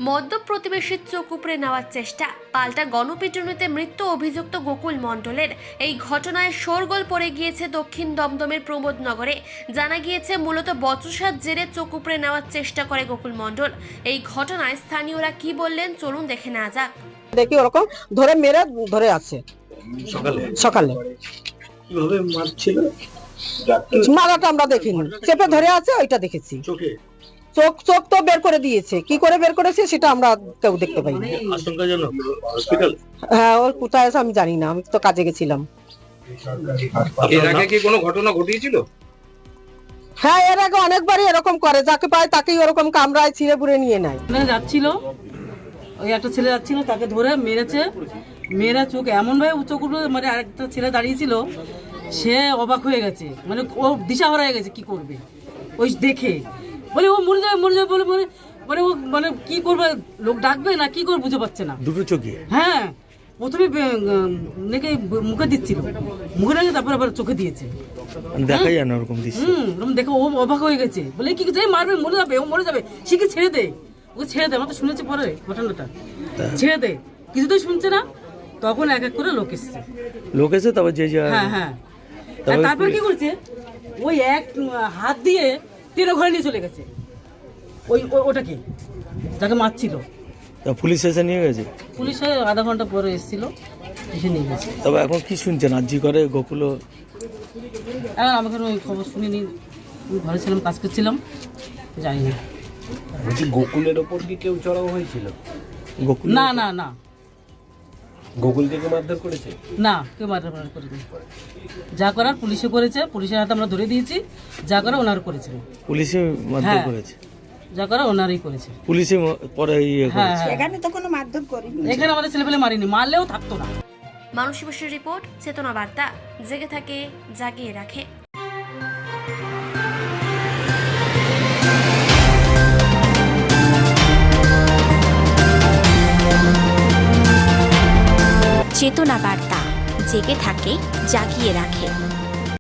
মদ্য প্রতিবেশীর চোখ উপড়ে নেওয়ার চেষ্টা, পাল্টা গণপিটুনিতে মৃত্যু অভিযুক্ত গোকুল মণ্ডলের। এই ঘটনায় শোরগোল পড়ে গিয়েছে দক্ষিণ দমদমের প্রমোদনগরে। জানা গিয়েছে মূলত বচসার জেরে চোখ উপড়ে নেওয়ার চেষ্টা করে গোকুল মণ্ডল। এই ঘটনায় স্থানীয়রা কি বললেন চলুন দেখে নেওয়া যাক। দেখি ওরকম ধরে মেরে ধরে আছে সকালে কিভাবে মারছিল? মারাটা আমরা দেখিনি, চেপে ধরে আছে ওইটা দেখেছি। চোখে চোখ চোখ তো বের করে দিয়েছে, কি করে বের করেছে সেটা আমরা কেউ দেখতে পাইনি। আশঙ্কাজনক হসপিটাল। হ্যাঁ, ওর কোথায় আছে আমি জানি না, আমি তো কাজে গেছিলাম। এর আগে কি কোনো ঘটনা ঘটিয়েছিল? হ্যাঁ, এর আগে অনেকবারই এরকম করে, যাকে পায় তাকেই ওরকম কামড়ায় ছিঁড়ে বুড়ে নিয়ে নেয়। যাচ্ছিল ওই একটা ছেলে যাচ্ছিল, তাকে ধরে মেরেছে। মেয়েরা চোখ এমন ভাবে চোখ উঠলো, মানে আরেকটা ছেলে দাঁড়িয়েছিল, সে অবাক হয়ে গেছে, মানে ও দিশাহারা হয়ে গেছে কি করবে ওই দেখে। বলে ও মরে যাবে মরে যাবে বলে মানে মানে ও মানে কি করবে, লোক ডাকবে না কি করবে বুঝতে পারছে না। দুটো চোখে? হ্যাঁ, প্রথমে নাকি মুখে দিচ্ছিল, মুখে রেখে তারপর আবার চোখে দিয়েছে। দেখা যায় না ওরকম দৃশ্য। ওরকম দেখে ও অবাক হয়ে গেছে, বলে কি যে মারবে মরে যাবে, ও মরে যাবে, সে কি ছেড়ে দে, ওকে ছেড়ে দে। আমরা তো শুনেছি পরে ঘটনাটা, ছেড়ে দে, কিছুতেই শুনছে না। তখন এক এক করে লোক এসছে, লোক এসে তবে যে যা। হ্যাঁ হ্যাঁ। তারপর কি করছে, ওই এক হাত দিয়ে টেনে ঘরে নিয়ে চলে গেছে ওই ওটাকে যাকে মারছিল। পুলিশ এসে নিয়ে গেছে? পুলিশ আধা ঘন্টা পরে এসেছিল, এসে নিয়ে গেছে। তবে এখন কি শুনছেন আরজি করে গোকুল? এখন আমি ওই খবর শুনিনি, আমি ঘরে ছিলাম, কাজ করছিলাম, জানি না। গোকুলের ওপর কি কেউ চড়াও হয়েছিল? গোকুল না না না, গোকুলকে কেউ মারধর করেছে? না, কেউ মারধর করেনি। যা করার পুলিশে করেছে, পুলিশের হাতে আমরা ধরে দিয়েছি, যা করার ওনার করেছে। পুলিশে মারধর করেছে? যা করার ওনারই করেছে পুলিশে পরে হ্যাঁ। এখানে তো কোনো মারধর করিনি, এখানে আমাদের ছেলেপেলে মারিনি, মারলেও থাকতো না। মানসী বসুর রিপোর্ট, চেতনা বার্তা। জেগে থাকে, জাগিয়ে রাখে। চেতনা বার্তা, জেগে থাকে, জাগিয়ে রাখে।